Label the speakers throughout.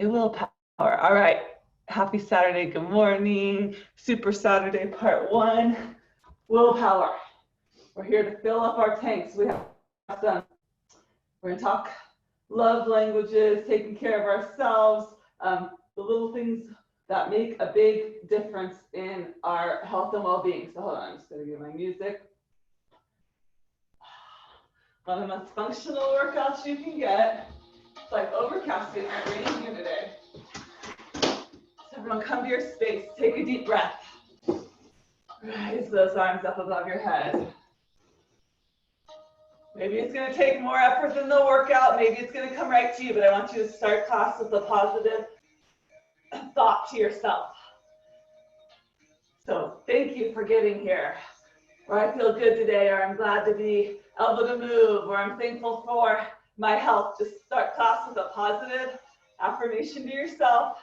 Speaker 1: A willpower. All right. Happy Saturday. Good morning. Super Saturday part 1. Willpower. We're here to fill up our tanks. We have some. We're going to talk love languages, taking care of ourselves, the little things that make a big difference in our health and well-being. So hold on, I'm just going to get my music. One of the most functional workouts you can get. It's like overcasting and raining here today. So everyone come to your space, take a deep breath. Raise those arms up above your head. Maybe it's going to take more effort than the workout. Maybe it's going to come right to you, but I want you to start class with a positive thought to yourself. So thank you for getting here. Or I feel good today, or I'm glad to be able to move, or I'm thankful for my health. Just start class with a positive affirmation to yourself.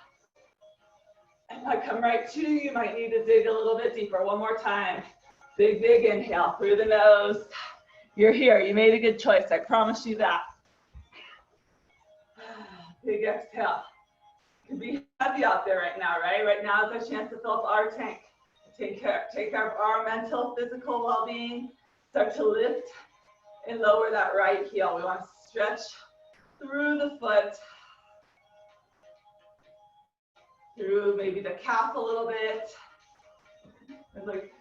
Speaker 1: And if I come right to you, you might need to dig a little bit deeper. One more time. Big, big inhale through the nose. You're here. You made a good choice. I promise you that. Big exhale. It can be heavy out there right now, right? Right now is our chance to fill up our tank. Take care of our mental, physical well-being. Start to lift and lower that right heel. We want to stretch through the foot, through maybe the calf a little bit. It's like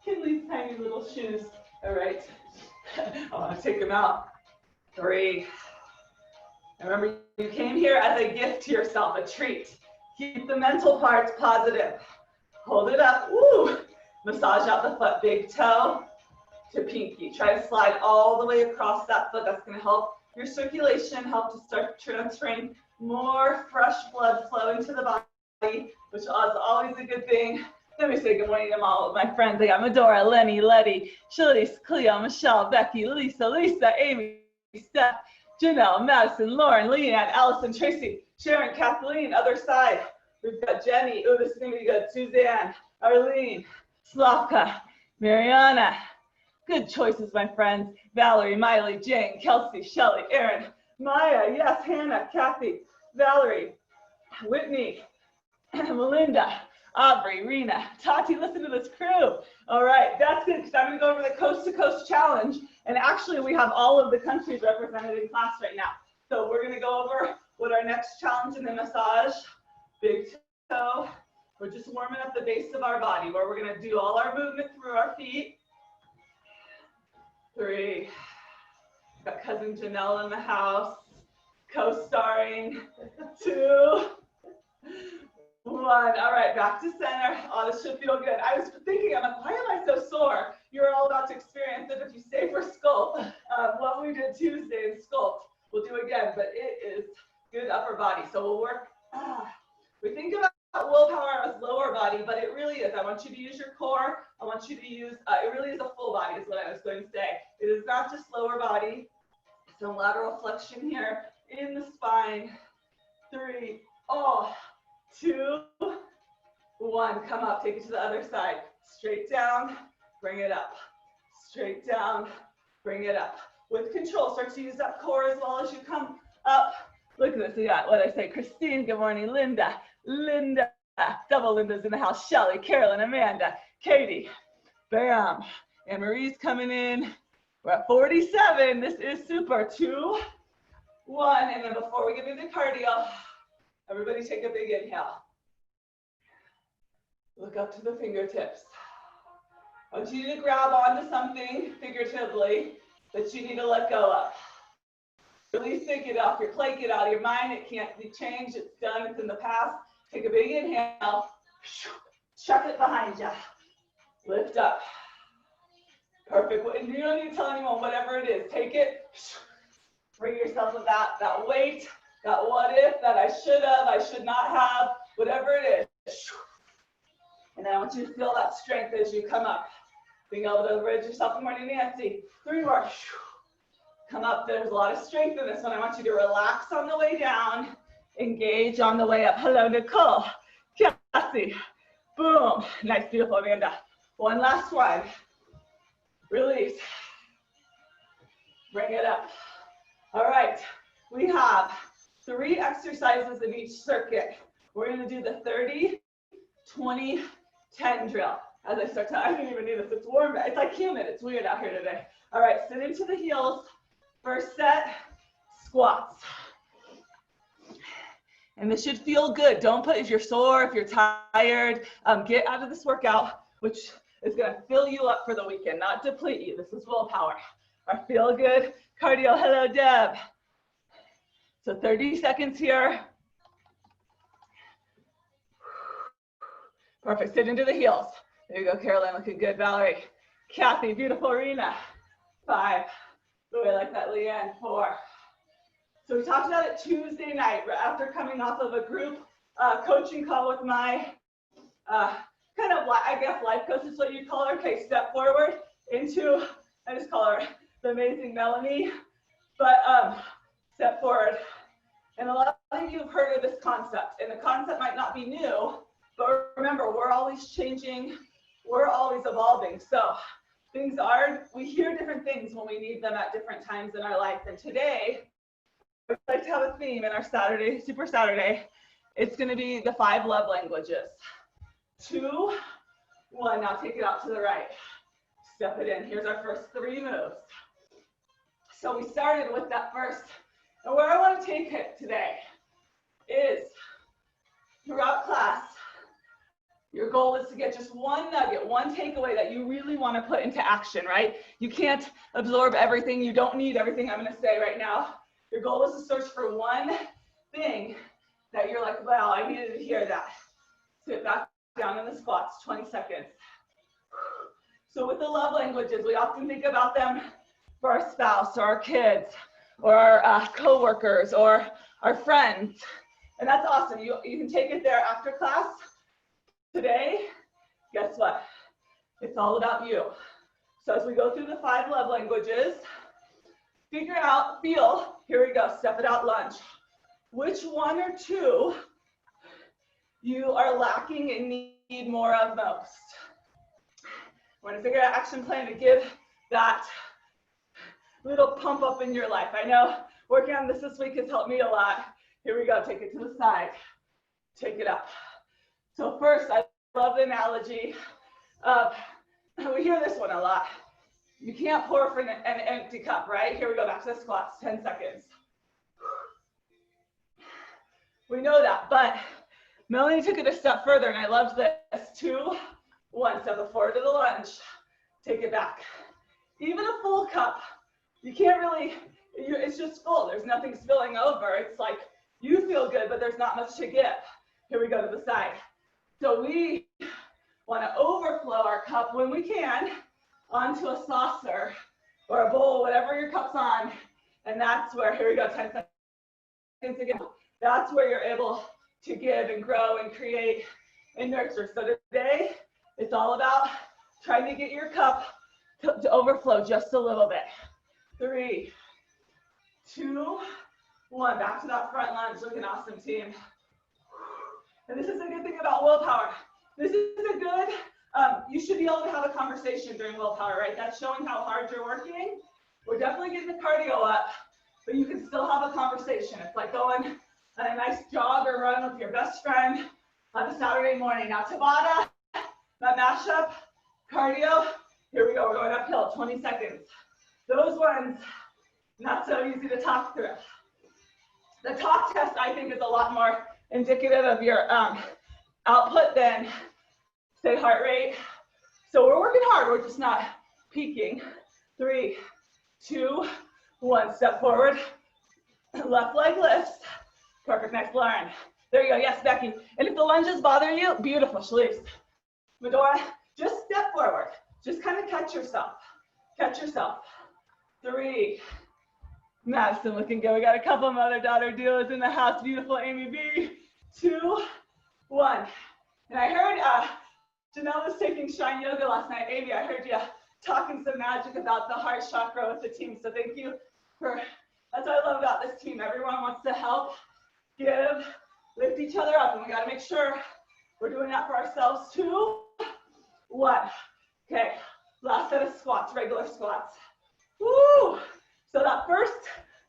Speaker 1: Kinley's tiny little shoes. All right. I want to take them out. 3. And remember, you came here as a gift to yourself, a treat. Keep the mental parts positive. Hold it up. Woo! Massage out the foot. Big toe to pinky. Try to slide all the way across that foot. That's going to help your circulation, help to start transferring more fresh blood flow into the body, which is always a good thing. Let me say good morning to all of my friends. I got Medora, Lenny, Letty, Shirley, Cleo, Michelle, Becky, Lisa, Amy, Steph, Janelle, Madison, Lauren, Leanne, Allison, Tracy, Sharon, Kathleen, other side. We've got Jenny. Ooh, this is going to be good. Suzanne, Arlene, Slavka, Mariana. Good choices, my friends. Valerie, Miley, Jane, Kelsey, Shelley, Erin, Maya, yes, Hannah, Kathy, Valerie, Whitney, Melinda, Aubrey, Rena, Tati, listen to this crew. All right, that's good because I'm going to go over the Coast to Coast Challenge. And actually, we have all of the countries represented in class right now. So we're going to go over what our next challenge in the massage. Big toe. We're just warming up the base of our body where we're going to do all our movement through our feet. 3. Got cousin Janelle in the house, co-starring. 2. 1. All right, back to center. Oh, this should feel good. I was thinking, I'm like, why am I so sore? You're all about to experience it if you stay for sculpt. What we did Tuesday in sculpt, we'll do again, but it is good upper body. So we'll work. We think about willpower as lower body, but it really is. I want you to use your core. I want you to use, it really is a full body is what I was going to say. It is not just lower body. Some lateral flexion here in the spine. 3, 2, 1. Come up, take it to the other side. Straight down, bring it up. Straight down, bring it up. With control, start to use that core as well as you come up. Look at this, we got what I say, Christine, good morning, Linda, double Linda's in the house, Shelly, Carolyn, Amanda, Katie, bam, and Marie's coming in. We're at 47, this is super. 2, 1, and then before we get into cardio, everybody take a big inhale. Look up to the fingertips. I want you to grab onto something figuratively that you need to let go of. Release it, get off your plate, get out of your mind. It can't be changed. It's done. It's in the past. Take a big inhale. Chuck it behind you. Lift up. Perfect. And you don't need to tell anyone whatever it is. Take it. Bring yourself with that weight, that what if, that I should have, I should not have, whatever it is. And I want you to feel that strength as you come up. Being able to raise yourself. Good morning, Nancy. 3 more. Come up. There's a lot of strength in this one. I want you to relax on the way down, engage on the way up. Hello, Nicole, Cassie, boom. Nice, beautiful, Amanda. One last one. Release. Bring it up. All right. We have 3 exercises in each circuit. We're gonna do the 30, 20, 10 drill. As I start to, I didn't even need this, it's warm, it's like humid, it's weird out here today. All right, sit into the heels. First set, squats. And this should feel good. Don't put, if you're sore, if you're tired, get out of this workout, which is gonna fill you up for the weekend, not deplete you. This is willpower. Our feel good cardio. Hello, Deb. So 30 seconds here. Perfect, sit into the heels. There you go, Caroline, looking good. Valerie, Kathy, beautiful. Rena, 5. Oh, I like that, Leanne, 4. So we talked about it Tuesday night after coming off of a group coaching call with my kind of, I guess, life coach is what you call her. Okay, step forward into, I just call her the amazing Melanie, but step forward. And a lot of you have heard of this concept, and the concept might not be new, but remember, we're always changing, we're always evolving. So things are, we hear different things when we need them at different times in our life. And today, I'd like to have a theme in our Saturday, Super Saturday. It's gonna be the 5 love languages. 2, 1, now take it out to the right. Step it in, here's our first 3 moves. So we started with that first, and where I wanna take it today is throughout class, your goal is to get just one nugget, one takeaway that you really want to put into action, right? You can't absorb everything. You don't need everything I'm going to say right now. Your goal is to search for one thing that you're like, wow, I needed to hear that. Sit back down in the squats, 20 seconds. So with the love languages, we often think about them for our spouse or our kids or our coworkers or our friends. And that's awesome. You can take it there after class. Today, guess what? It's all about you. So as we go through the 5 love languages, figure out, feel, here we go, step it out lunge. Which 1 or 2 you are lacking and need more of most? We're gonna figure out action plan to give that little pump up in your life. I know working on this week has helped me a lot. Here we go, take it to the side, take it up. So first, I love the analogy of, we hear this one a lot. You can't pour from an empty cup, right? Here we go, back to the squats, 10 seconds. We know that, but Melanie took it a step further, and I loved this. 2, 1, step forward to the lunge, take it back. Even a full cup, you can't really, it's just full. There's nothing spilling over. It's like, you feel good, but there's not much to give. Here we go to the side. So we want to overflow our cup when we can onto a saucer or a bowl, whatever your cup's on. And that's where, here we go, 10 seconds again. That's where you're able to give and grow and create and nurture. So today, it's all about trying to get your cup to overflow just a little bit. 3, 2, 1, back to that front lunge. Looking awesome, team. And this is a good thing about willpower. This is a good, you should be able to have a conversation during willpower, right? That's showing how hard you're working. We're definitely getting the cardio up, but you can still have a conversation. It's like going on a nice jog or run with your best friend on a Saturday morning. Now Tabata, that mashup, cardio, here we go, we're going uphill, 20 seconds. Those ones, not so easy to talk through. The talk test, I think, is a lot more indicative of your output than, say, heart rate. So we're working hard, we're just not peaking. 3, 2, 1, step forward. Left leg lifts. Perfect, next Lauren. There you go, yes, Becky. And if the lunges bother you, beautiful, Shalice. Medora, just step forward. Just kind of catch yourself. Catch yourself. 3, Madison looking good. We got a couple of mother-daughter duos in the house. Beautiful Amy B. 2, 1. And I heard Janelle was taking Shine Yoga last night. Amy, I heard you talking some magic about the heart chakra with the team. So thank you for, that's what I love about this team. Everyone wants to help, give, lift each other up. And we got to make sure we're doing that for ourselves. 2, 1. Okay, last set of squats, regular squats. Woo! So that first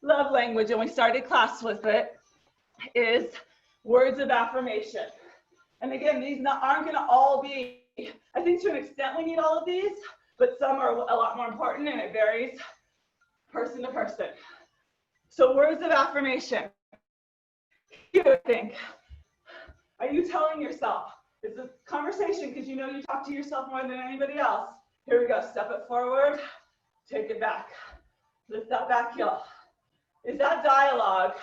Speaker 1: love language, and we started class with it, is words of affirmation. And again, these aren't gonna all be, I think to an extent we need all of these, but some are a lot more important and it varies person to person. So words of affirmation. Here, I think, are you telling yourself? It's a conversation because you know you talk to yourself more than anybody else. Here we go, step it forward, take it back. Lift that back heel. Is that dialogue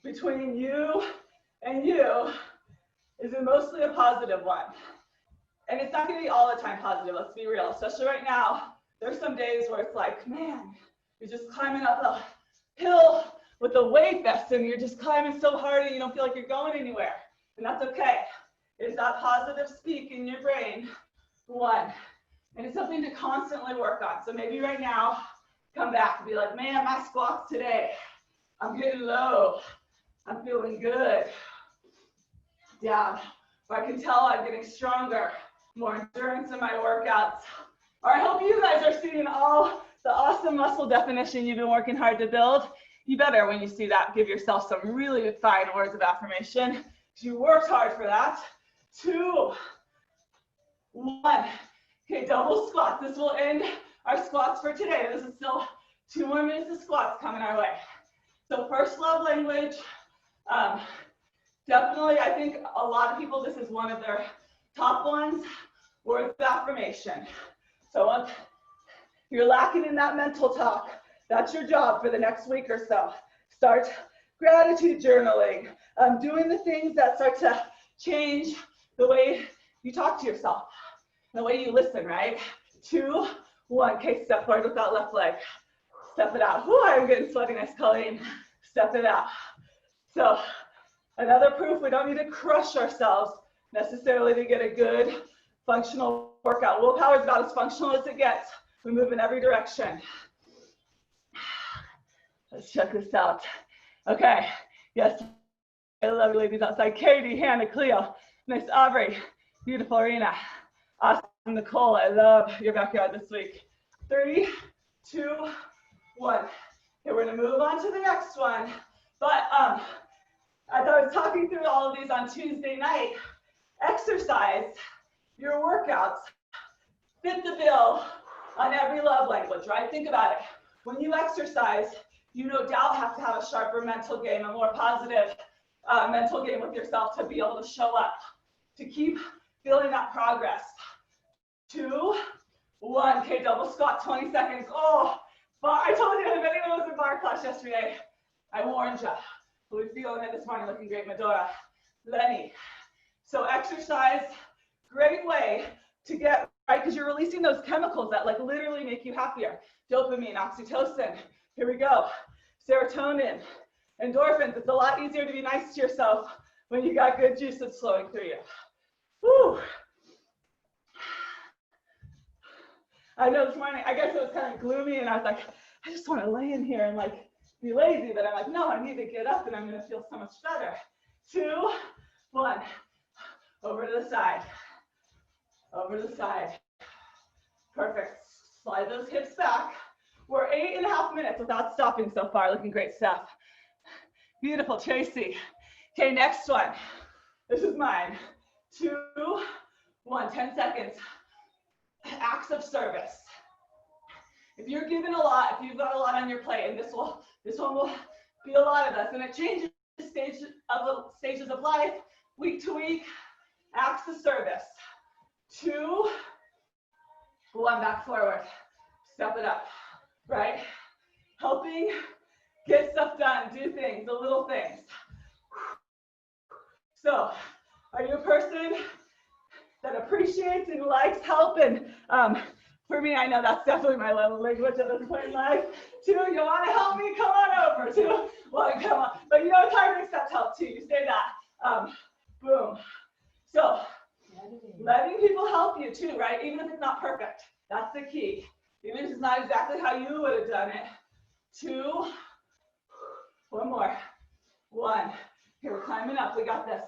Speaker 1: between you and you, is it mostly a positive one? And it's not gonna be all the time positive, let's be real. Especially right now, there's some days where it's like, man, you're just climbing up the hill with the weight vest and you're just climbing so hard and you don't feel like you're going anywhere. And that's okay. Is that positive speak in your brain? One. And it's something to constantly work on. So maybe right now, come back and be like, man, my squats today, I'm getting low. I'm feeling good. Down. Or I can tell I'm getting stronger, more endurance in my workouts. Or I hope you guys are seeing all the awesome muscle definition you've been working hard to build. You better, when you see that, give yourself some really fine words of affirmation. You worked hard for that. 2, 1. Okay, double squats. This will end our squats for today. This is still 2 more minutes of squats coming our way. So first love language. Definitely, I think a lot of people, this is one of their top ones, words of affirmation. So if you're lacking in that mental talk, that's your job for the next week or so. Start gratitude journaling, doing the things that start to change the way you talk to yourself, the way you listen, right? 2, 1, okay, step forward with that left leg. Step it out. Whew, I'm getting sweaty, nice Colleen. Step it out. So another proof we don't need to crush ourselves necessarily to get a good functional workout. Willpower is about as functional as it gets. We move in every direction. Let's check this out. Okay, yes, I love you ladies outside. Katie, Hannah, Cleo, nice Aubrey, beautiful Arena. Awesome, Nicole, I love your backyard this week. 3, 2, 1. Okay, we're gonna move on to the next one. But as I was talking through all of these on Tuesday night, exercise, your workouts, fit the bill on every love language, right? Think about it. When you exercise, you no doubt have to have a sharper mental game, a more positive mental game with yourself to be able to show up, to keep feeling that progress. 2, 1, okay, double squat, 20 seconds. Oh, bar, I told you, if anyone was in bar class yesterday, I warned you. We're feeling it this morning, looking great, Medora. Lenny. So exercise, great way to get right, because you're releasing those chemicals that like literally make you happier. Dopamine, oxytocin, here we go. Serotonin, endorphins. It's a lot easier to be nice to yourself when you got good juices flowing through you. Whew. I know this morning, I guess it was kind of gloomy and I was like, I just want to lay in here and like be lazy, but I'm like, no, I need to get up and I'm going to feel so much better. 2, 1, over to the side, over to the side. Perfect. Slide those hips back. We're 8.5 minutes without stopping so far. Looking great, Steph. Beautiful, Tracy. Okay, next one. This is mine. 2, 1, 10 seconds. Acts of service. If you're giving a lot, if you've got a lot on your plate, and this one will be a lot of us, and it changes stages of life, week to week. Acts of service. 2, 1, back forward. Step it up, right? Helping get stuff done, do things, the little things. So, are you a person that appreciates and likes help? And for me, I know that's definitely my love language at this point in life. 2, you want to help me? Come on over. 2, 1, come on. But you know, it's hard to accept help too. You say that. Boom. So, letting people help you too, right? Even if it's not perfect. That's the key. Even if it's not exactly how you would have done it. 2, 1 more. 1. Here, we're climbing up. We got this.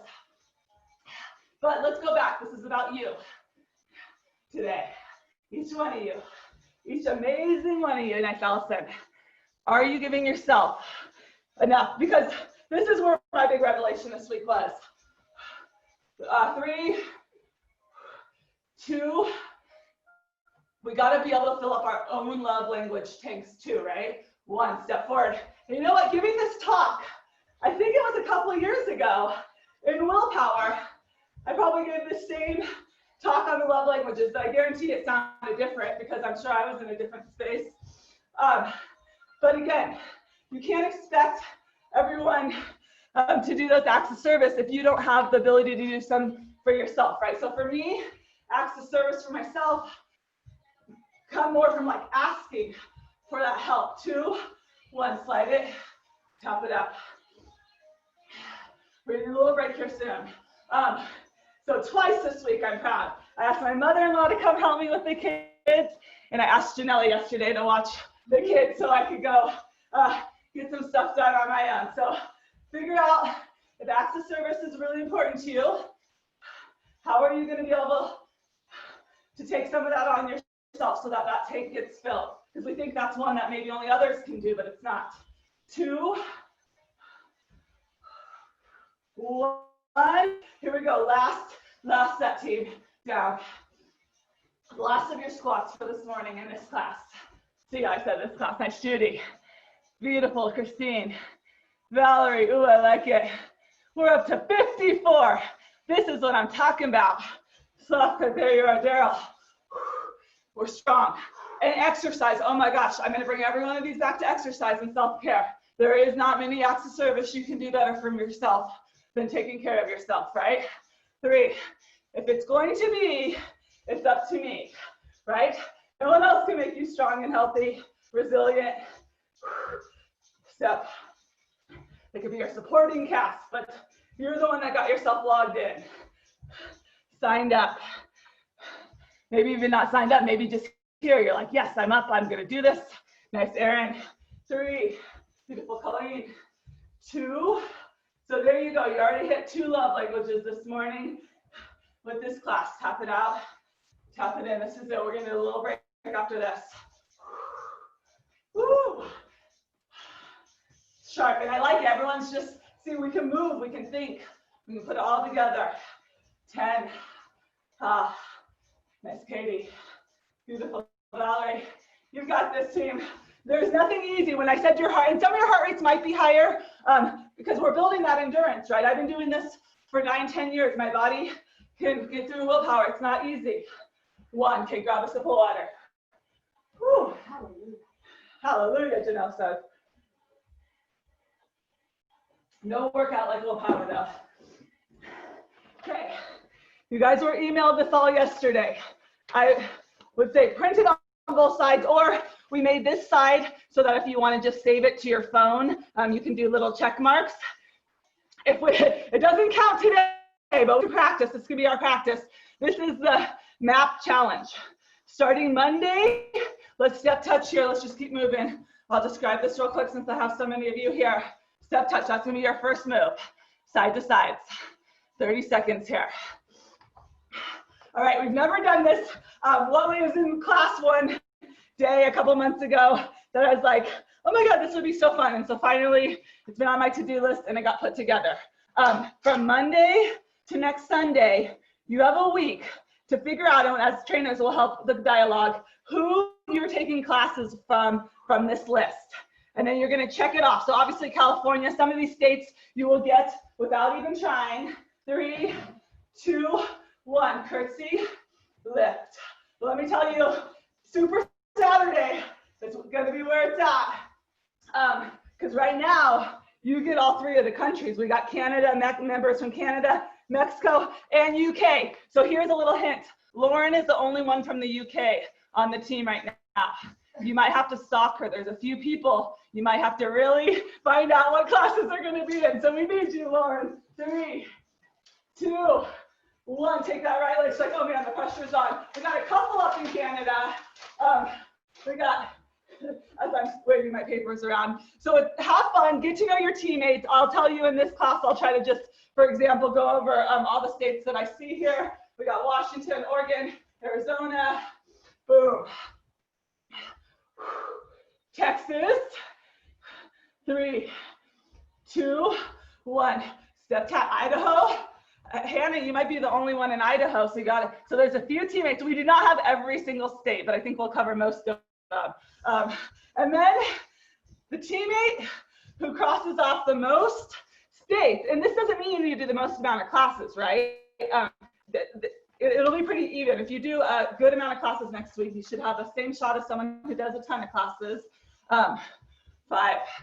Speaker 1: But let's go back. This is about you today. Each one of you. Each amazing one of you. Nice, Allison. Are you giving yourself enough? Because this is where my big revelation this week was 3, 2, we got to be able to fill up our own love language tanks too, right? 1, step forward. And you know what, giving this talk, I think it was a couple of years ago in WillPower, I probably gave the same talk on the love languages, but I guarantee it sounded different because I'm sure I was in a different space. But again, you can't expect everyone to do those acts of service if you don't have the ability to do some for yourself, right? So for me, acts of service for myself come more from like asking for that help. 2, 1, slide it, tap it up. We're gonna do a little break here soon. So twice this week, I'm proud. I asked my mother-in-law to come help me with the kids, and I asked Janelle yesterday to watch the kids so I could go get some stuff done on my own. So figure out if acts of service is really important to you. How are you going to be able to take some of that on yourself so that that tank gets filled? Because we think that's one that maybe only others can do, but it's not. 2, 1. Here we go. Last set, team. Down. Last of your squats for this morning in this class. See, I said this class. Nice, Judy. Beautiful, Christine. Valerie, ooh, I like it. We're up to 54. This is what I'm talking about. Slavka, there you are, Daryl. We're strong. And exercise, oh my gosh, I'm gonna bring every one of these back to exercise and self-care. There is not many acts of service you can do better for yourself than taking care of yourself, right? 3, if it's going to be, it's up to me, right? No one else can make you strong and healthy, resilient. Step. It could be your supporting cast, but you're the one that got yourself logged in, signed up. Maybe even not signed up, maybe just here. You're like, yes, I'm up, I'm gonna do this. Nice, Erin. 3, beautiful, Colleen. 2, so there you go. You already hit 2 love languages this morning with this class. Tap it out, tap it in. This is it. We're gonna do a little break after this. Woo! Sharp, and I like it. Everyone's just, see, we can move, we can think, we can put it all together. 10, nice, Katie. Beautiful, Valerie. You've got this, team. There's nothing easy. When I said your heart, and some of your heart rates might be higher because we're building that endurance, right? I've been doing this for 9, 10 years. My body can get through WillPower. It's not easy. 1, okay, grab a sip of water. Whew. Hallelujah, Janelle says. No workout like WillPower though. Okay, you guys were emailed this all yesterday. I would say print it on both sides, or we made this side so that if you want to just save it to your phone, you can do little check marks. It doesn't count today, but we practice. This could be our practice. This is the MAP challenge. Starting Monday, let's step touch here. Let's just keep moving. I'll describe this real quick since I have so many of you here. Step touch, that's gonna be your first move. Side to sides, 30 seconds here. All right, we've never done this. What was in class one day a couple months ago that I was like, oh my God, this would be so fun. And so finally, it's been on my to-do list and it got put together. From Monday to next Sunday, you have a week to figure out, and as trainers will help the dialogue, who you're taking classes from this list. And then you're gonna check it off. So obviously California, some of these states you will get without even trying. 3, 2, 1, curtsy, lift. Well, let me tell you, Super Saturday, that's gonna be where it's at. Because right now, you get all 3 of the countries. We got Canada, members from Canada, Mexico, and UK. So here's a little hint. Lauren is the only one from the UK on the team right now. You might have to stalk her. There's a few people. You might have to really find out what classes they're going to be in. So we need you, Lauren. 3, 2, 1. Take that right leg. It's like, oh man, the pressure's on. We got a couple up in Canada. We got, as I'm waving my papers around. So have fun. Get to know your teammates. I'll tell you in this class, I'll try to just, for example, go over all the states that I see here. We got Washington, Oregon, Arizona. Boom. Texas. 3, 2, 1. Step tap, Idaho. Hannah, you might be the only one in Idaho, so you got it. So there's a few teammates. We do not have every single state, but I think we'll cover most of them. And then the teammate who crosses off the most states, and this doesn't mean you do the most amount of classes, right? It'll be pretty even. If you do a good amount of classes next week, you should have the same shot as someone who does a ton of classes. 5,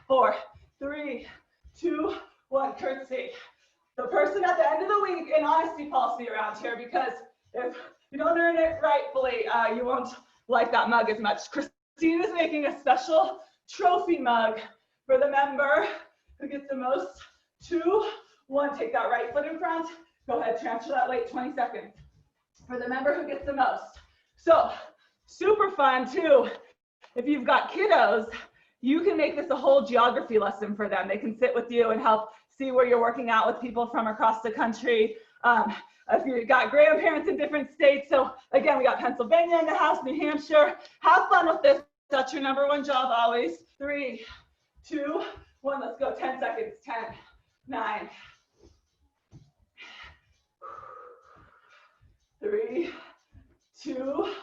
Speaker 1: 4, 3, 2, 1, curtsy. The person at the end of the week in honesty policy around here, because if you don't earn it rightfully, you won't like that mug as much. Christine is making a special trophy mug for the member who gets the most. 2, 1, take that right foot in front. Go ahead, transfer that weight, 20 seconds. For the member who gets the most. So super fun too. If you've got kiddos, you can make this a whole geography lesson for them. They can sit with you and help see where you're working out with people from across the country. If you've got grandparents in different states. So again, we got Pennsylvania in the house, New Hampshire. Have fun with this. That's your #1 job always. 3, 2, 1, let's go. 10 seconds. 10, 9, 3, 2,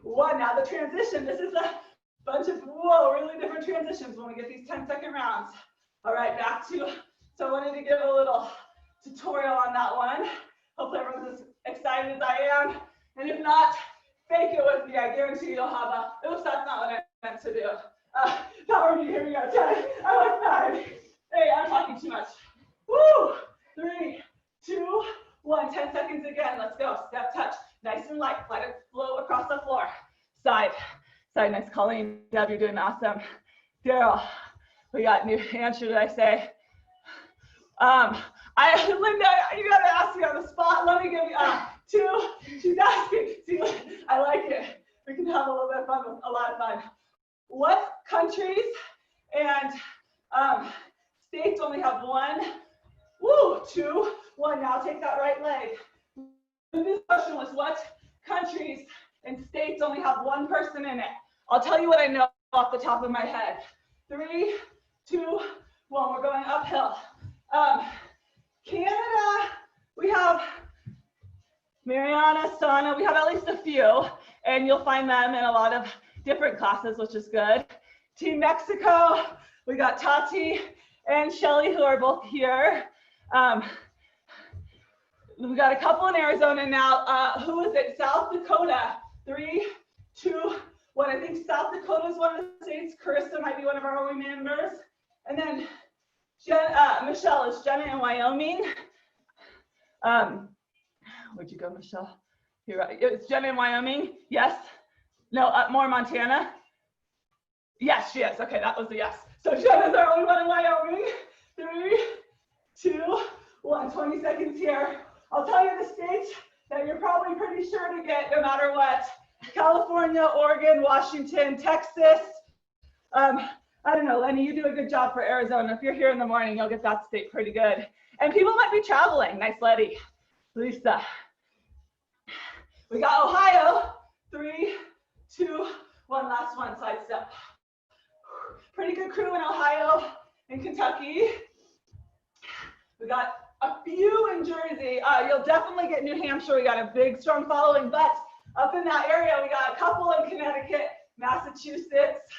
Speaker 1: 1. Now the transition. This is a bunch of, really different transitions when we get these 10-second rounds. All right, back to, so I wanted to give a little tutorial on that one. Hopefully everyone's as excited as I am. And if not, fake it with me. I guarantee you'll have a, oops, that's not what I meant to do. Power me, here we go. 10, I like 9. Hey, I'm talking too much. Woo! 3, 2, 1, 10 seconds again. Let's go. Step touch. Nice and light. Let it flow across the floor. Side. Side. Nice. Colleen, Deb, you're doing awesome. Daryl, we got New Hampshire, did I say? Linda, you got to ask me on the spot. Let me give you 2. She's asking. See, I like it. We can have a little bit of fun, a lot of fun. What countries and states only have 1? 2, 1. Now take that right leg. This question was, what countries and states only have 1 person in it? I'll tell you what I know off the top of my head. 3, 2, 1. We're going uphill. Canada, we have Mariana, Sana, we have at least a few, and you'll find them in a lot of different classes, which is good. Team Mexico, we got Tati and Shelly, who are both here. We got a couple in Arizona now. Who is it? South Dakota. 3, 2, 1. I think South Dakota is one of the states. Carissa might be one of our only members. And then Michelle, is Jenna in Wyoming? Where'd you go, Michelle? You're right. It's Jenna in Wyoming? Yes? No, more Montana? Yes, she is. Okay, that was a yes. So Jenna's our only one in Wyoming. 3, 2, 1. 20 seconds here. I'll tell you the states that you're probably pretty sure to get no matter what. California, Oregon, Washington, Texas. I don't know, Lenny, you do a good job for Arizona. If you're here in the morning, you'll get that state pretty good. And people might be traveling. Nice, Letty. Lisa. We got Ohio. 3, 2, 1. Last one, side step. Pretty good crew in Ohio and Kentucky. We got a few in Jersey. You'll definitely get New Hampshire. We got a big, strong following, but up in that area, we got a couple in Connecticut, Massachusetts,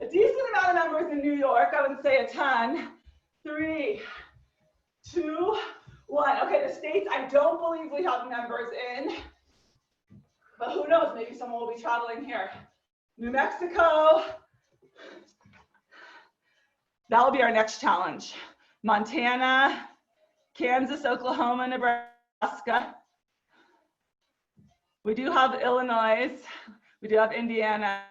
Speaker 1: a decent amount of members in New York. I wouldn't say a ton. 3, 2, 1. Okay, the states I don't believe we have members in, but who knows? Maybe someone will be traveling here. New Mexico. That will be our next challenge. Montana, Kansas, Oklahoma, Nebraska. We do have Illinois. We do have Indiana.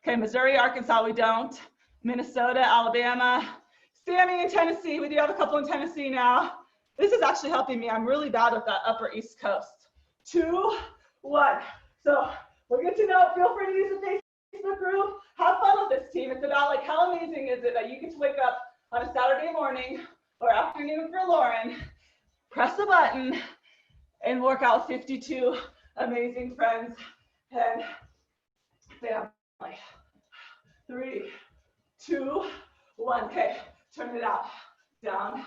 Speaker 1: Okay, Missouri, Arkansas, we don't. Minnesota, Alabama. Sammy in Tennessee. We do have a couple in Tennessee now. This is actually helping me. I'm really bad with that upper East Coast. 2, 1. So we'll get to know. Feel free to use the Facebook group. Have fun with this team. It's about like how amazing is it that you get to wake up on a Saturday morning or afternoon for Lauren, press a button, and work out 52 amazing friends and family. 3, 2, 1. Okay, turn it out, down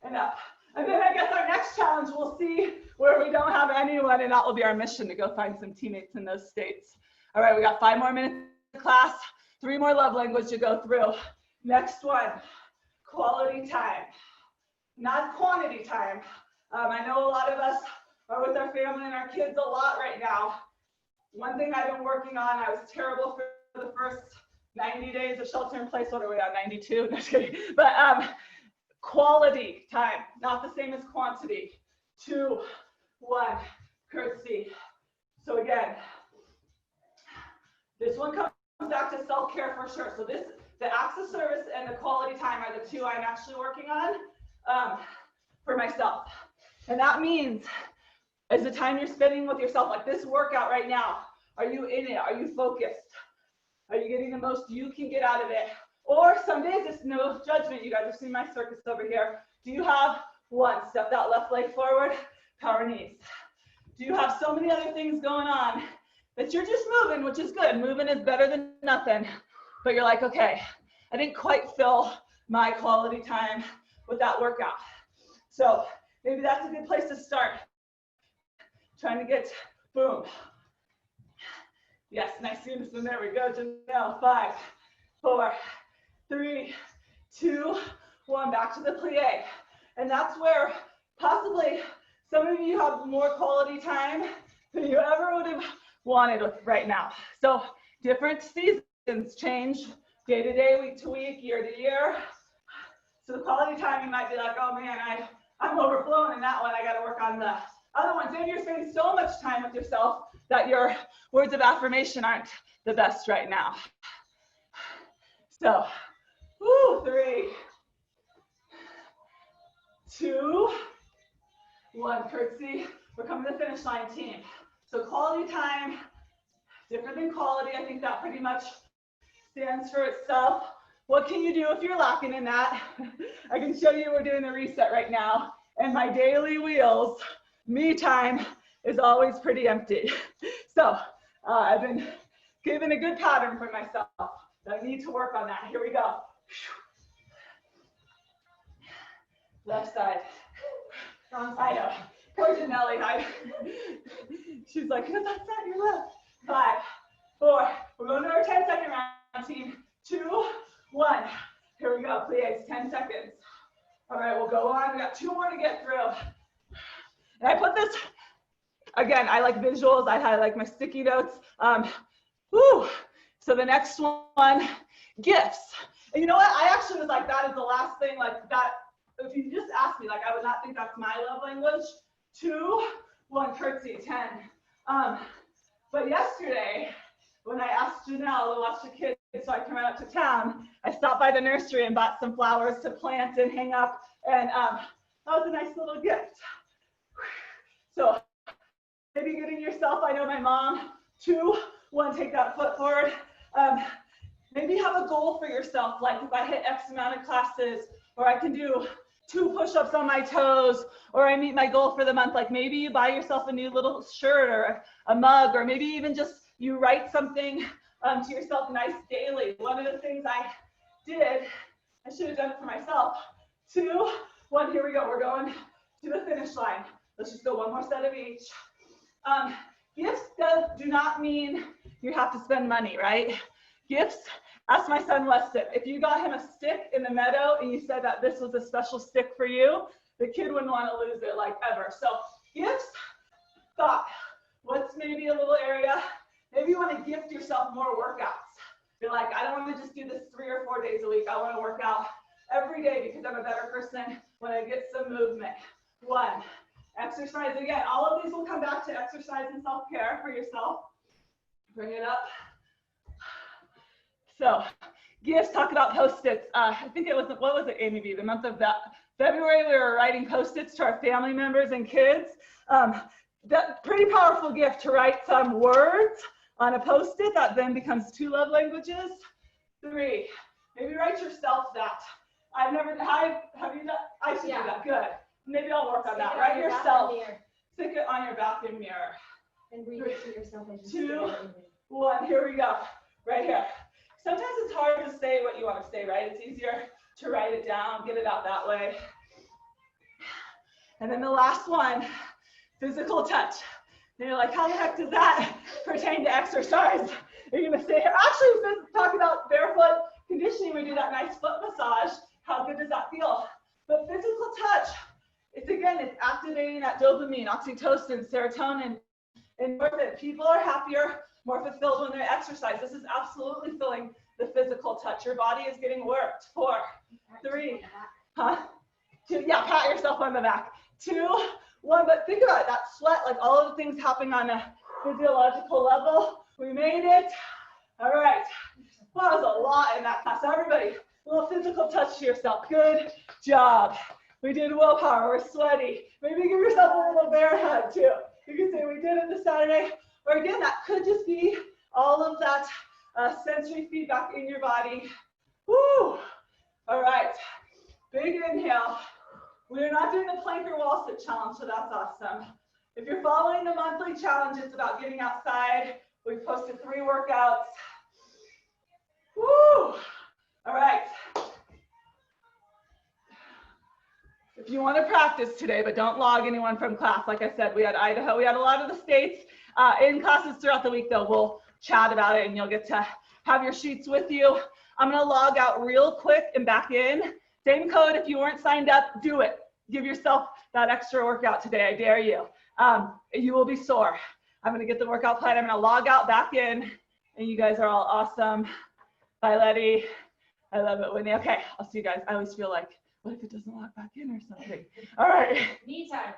Speaker 1: and up. And then I guess our next challenge, we'll see where we don't have anyone, and that will be our mission, to go find some teammates in those states. All right, we got 5 more minutes of class, 3 more love language to go through. Next one, quality time, not quantity time. I know a lot of us are with our family and our kids a lot right now. One thing I've been working on, I was terrible for the first 90 days of shelter in place. What are we on, 92? No, just kidding. But quality time, not the same as quantity. 2, 1, curtsy. So again, this one comes back to self-care for sure. So this, the acts of service and the quality time are the 2 I'm actually working on for myself. And that means, is the time you're spending with yourself, like this workout right now, are you in it? Are you focused? Are you getting the most you can get out of it? Or some days it's no judgment. You guys have seen my circus over here. Do you have 1, step that left leg forward, power knees. Do you have so many other things going on that you're just moving, which is good. Moving is better than nothing. But you're like, okay, I didn't quite fill my quality time with that workout. So maybe that's a good place to start. Trying to get, boom. Yes, nice unison, there we go, Janelle. 5, 4, 3, 2, 1, back to the plie. And that's where possibly some of you have more quality time than you ever would have wanted right now. So different seasons change day to day, week to week, year to year. So the quality time, you might be like, oh man, I'm overflowing in that one. I got to work on the other ones. Maybe you're spending so much time with yourself that your words of affirmation aren't the best right now. So, 3, 2, 1, curtsy. We're coming to the finish line, team. So quality time, different than quality. I think that pretty much stands for itself. What can you do if you're lacking in that? I can show you we're doing a reset right now. And my daily wheels, me time, is always pretty empty. So I've been given a good pattern for myself. I need to work on that. Here we go. Left side. Wrong side. I know. Poor Janelle. She's like, no, that's not your left. 5, 4. We're going to our 10-second round, team. 2, 1. Here we go. Plies. 10 seconds. All right, we'll go on. We got 2 more to get through. And I put this, again, I like visuals. I like my sticky notes. So the next one, gifts. And you know what? I actually was like, that is the last thing, like that. If you just ask me, like, I would not think that's my love language. 2, 1, curtsy, 10. But yesterday, when I asked Janelle to watch the kids so I can run up to town, I stopped by the nursery and bought some flowers to plant and hang up. And that was a nice little gift. So maybe getting yourself, I know my mom, 2, 1, take that foot forward. Maybe have a goal for yourself, like if I hit X amount of classes, or I can do 2 push-ups on my toes, or I meet my goal for the month. Like maybe you buy yourself a new little shirt or a mug, or maybe even just you write something to yourself nice daily. One of the things I did, I should have done it for myself. 2, 1, here we go. We're going to the finish line. Let's just go 1 more set of each. Gifts do not mean you have to spend money, right? Gifts, ask my son Weston. If you got him a stick in the meadow and you said that this was a special stick for you, the kid wouldn't want to lose it like ever. So gifts, thought, what's maybe a little area? Maybe you want to gift yourself more workouts. You're like, I don't want to just do this 3 or 4 days a week. I want to work out every day because I'm a better person when I get some movement. 1, exercise again. All of these will come back to exercise and self-care for yourself. Bring it up. So, gifts, talk about Post-its. I think it was, what was it, Amy B? The month of February, we were writing Post-its to our family members and kids. That pretty powerful gift to write some words on a Post-it that then becomes 2 love languages. 3, maybe write yourself that. I've never, have you done? I should do that, good. Maybe I'll work on that. Write yourself, stick it on your bathroom mirror.
Speaker 2: And read it to yourself.
Speaker 1: 2, 1, here we go, right here. Sometimes it's hard to say what you want to say, right? It's easier to write it down, get it out that way. And then the last one, physical touch. And you're like, how the heck does that pertain to exercise? You're gonna stay here. Actually, talk about barefoot conditioning. We do that nice foot massage. How good does that feel? But physical touch, it's activating that dopamine, oxytocin, serotonin, and people are happier, more fulfilled when they exercise. This is absolutely feeling the physical touch. Your body is getting worked. 4, 3, 2, yeah, pat yourself on the back. 2, 1, but think about it, that sweat, like all of the things happening on a physiological level. We made it. All right. Well, that was a lot in that class. Everybody, a little physical touch to yourself. Good job. We did willpower. We're sweaty. Maybe give yourself a little bear hug too. You can say we did it this Saturday. Or again, that could just be all of that sensory feedback in your body. Woo! All right. Big inhale. We're not doing the plank or wall sit challenge, so that's awesome. If you're following the monthly challenge, it's about getting outside. We've posted 3 workouts. Woo! All right. If you want to practice today, but don't log anyone from class, like I said, we had Idaho, we had a lot of the states in classes throughout the week, though. We'll chat about it and you'll get to have your sheets with you. I'm going to log out real quick and back in. Same code. If you weren't signed up, do it. Give yourself that extra workout today. I dare you. You will be sore. I'm going to get the workout plan. I'm going to log out, back in, and you guys are all awesome. Bye, Letty. I love it, Whitney. Okay, I'll see you guys. I always feel like, what if it doesn't log back in or something? All right.
Speaker 2: Me time.